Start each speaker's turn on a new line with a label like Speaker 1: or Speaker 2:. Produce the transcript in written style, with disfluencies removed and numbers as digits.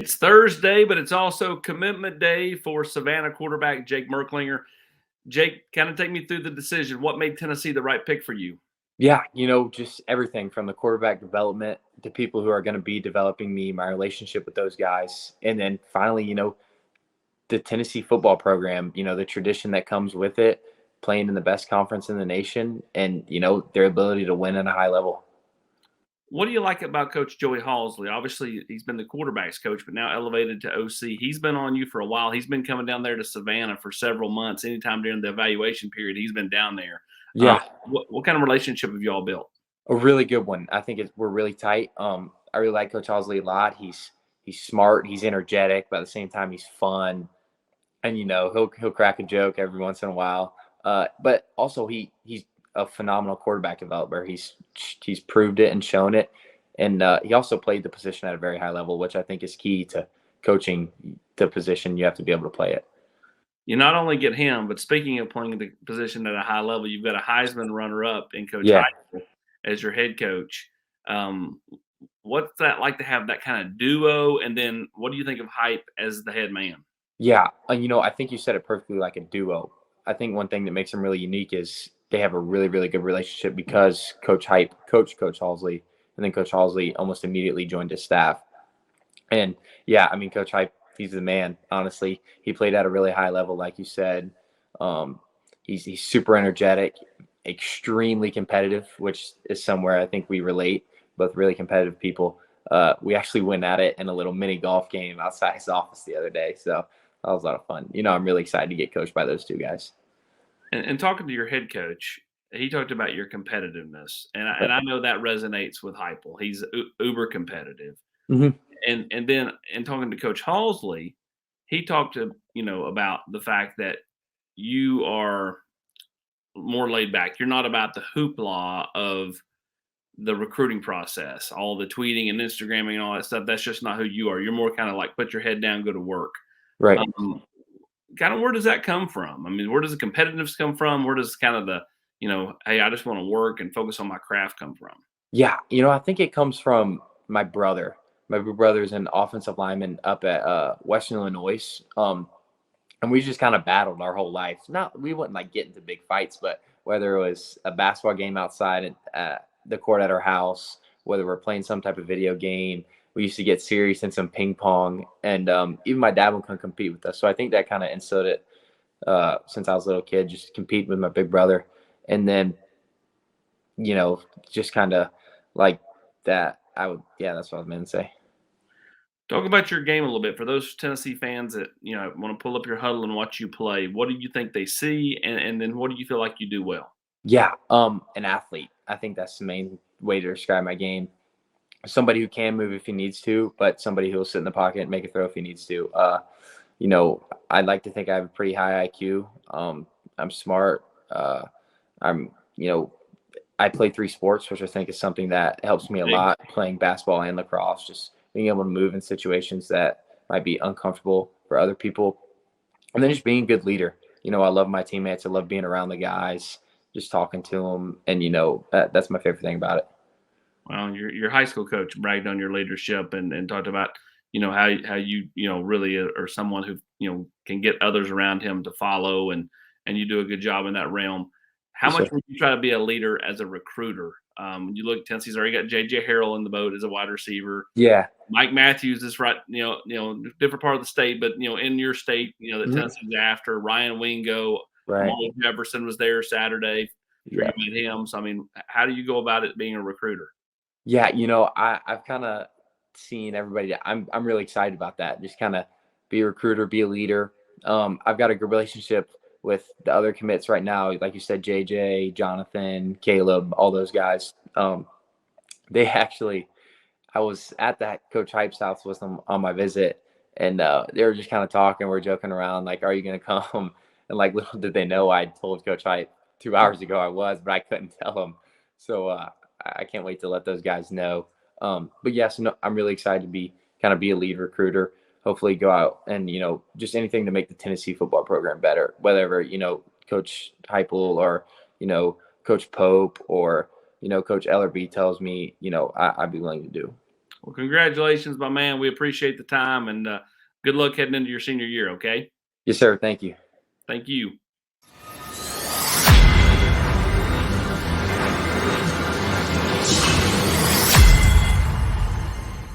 Speaker 1: It's Thursday, but it's also commitment day for Savannah quarterback Jake Merklinger. Jake, kind of take me through the decision. What made Tennessee the right pick for you?
Speaker 2: Yeah, just everything from the quarterback development to people who are going to be developing me, my relationship with those guys. And then finally, the Tennessee football program, the tradition that comes with it, playing in the best conference in the nation, and, their ability to win at a high level.
Speaker 1: What do you like about Coach Joey Halsley? Obviously, he's been the quarterback's coach, but now elevated to OC. He's been on you for a while. He's been coming down there to Savannah for several months. Anytime during the evaluation period, he's been down there.
Speaker 2: Yeah,
Speaker 1: What kind of relationship have y'all built?
Speaker 2: a really good one. I think we're really tight. I really like Coach Halsley a lot. He's smart, he's energetic, but at the same time, he's fun. And he'll crack a joke every once in a while. But also he's a phenomenal quarterback developer. He's proved it and shown it, and he also played the position at a very high level, which I think is key to coaching the position. You have to be able to play it.
Speaker 1: You not only get him, but speaking of playing the position at a high level, you've got a Heisman runner-up in Coach
Speaker 2: Yeah,
Speaker 1: Heupel as your head coach. Um, what's that like to have that kind of duo? And then what do you think of Hype as the head man?
Speaker 2: yeah. I think you said it perfectly, like a duo. I think one thing that makes them really unique is they have a really, really good relationship because Coach Hype coached Coach Halsley, and then Coach Halsley almost immediately joined his staff. And yeah, I mean, Coach Hype, he's the man. Honestly, he played at a really high level, like you said. Um, he's super energetic, extremely competitive, which is somewhere I think we relate. Both really competitive people. We actually went at it in a little mini golf game outside his office the other day, so that was a lot of fun. I'm really excited to get coached by those two guys.
Speaker 1: And talking to your head coach, he talked about your competitiveness, and I know that resonates with Heupel. He's uber competitive,
Speaker 2: Mm-hmm.
Speaker 1: and then in talking to Coach Halsley, he talked to about the fact that you are more laid back. You're not about the hoopla of the recruiting process, all the tweeting and Instagramming and all that stuff. That's just not who you are. You're more kind of like put your head down, go to work.
Speaker 2: Right.
Speaker 1: Um, Kind of where does that come from? I mean, where does the competitiveness come from? Where does kind of the, hey, I just want to work and focus on my craft come from?
Speaker 2: Yeah, I think it comes from my brother. My big brother's an offensive lineman up at Western Illinois. And we just kind of battled our whole life. Not we wouldn't like get into big fights, but whether it was a basketball game outside at the court at our house, whether we're playing some type of video game, we used to get serious in some ping pong, and even my dad would come compete with us. So I think that kind of instilled it since I was a little kid, just compete with my big brother, and then just kind of like that. Yeah, that's what I was meant to say.
Speaker 1: Talk about your game a little bit for those Tennessee fans that want to pull up your huddle and watch you play. What do you think they see, and then what do you feel like you do well?
Speaker 2: Yeah, an athlete. I think that's the main way to describe my game. Somebody who can move if he needs to, but somebody who will sit in the pocket and make a throw if he needs to. I'd like to think I have a pretty high IQ. I'm smart. I'm, I play three sports, which I think is something that helps me a
Speaker 1: Big.
Speaker 2: lot, playing basketball and lacrosse, just being able to move in situations that might be uncomfortable for other people. And then just being a good leader. I love my teammates. I love being around the guys, just talking to them. And, that's my favorite thing about it.
Speaker 1: Well, your high school coach bragged on your leadership and talked about how you really are someone who can get others around him to follow and you do a good job in that realm. How
Speaker 2: Yes,
Speaker 1: much
Speaker 2: sir.
Speaker 1: would you try to be a leader as a recruiter? You look, Tennessee's already got J.J. Harrell in the boat as a wide receiver.
Speaker 2: Yeah.
Speaker 1: Mike Matthews is right, different part of the state, but in your state, that
Speaker 2: Mhm.
Speaker 1: Tennessee's after. Ryan Wingo,
Speaker 2: Right.
Speaker 1: Amari Jefferson was there Saturday. I'm sure
Speaker 2: Yeah.
Speaker 1: you met him. So I mean, how do you go about it being a recruiter?
Speaker 2: Yeah. I've kind of seen everybody. I'm really excited about that. Just kind of be a recruiter, be a leader. I've got a good relationship with the other commits right now. Like you said, JJ, Jonathan, Caleb, all those guys. They actually, I was at that Coach Hype's house with them on my visit, and they were just kind of talking. We're joking around, like, "Are you gonna come?" And like, little did they know, I told Coach Hype 2 hours ago I was, but I couldn't tell them. So I can't wait to let those guys know. But yes, no, I'm really excited to be a lead recruiter. Hopefully, go out and just anything to make the Tennessee football program better. Whether Coach Heupel or Coach Pope or Coach Ellerby tells me, I'd be willing to do.
Speaker 1: Well, congratulations, my man. We appreciate the time and good luck heading into your senior year. Okay.
Speaker 2: Yes, sir. Thank you.
Speaker 1: Thank you.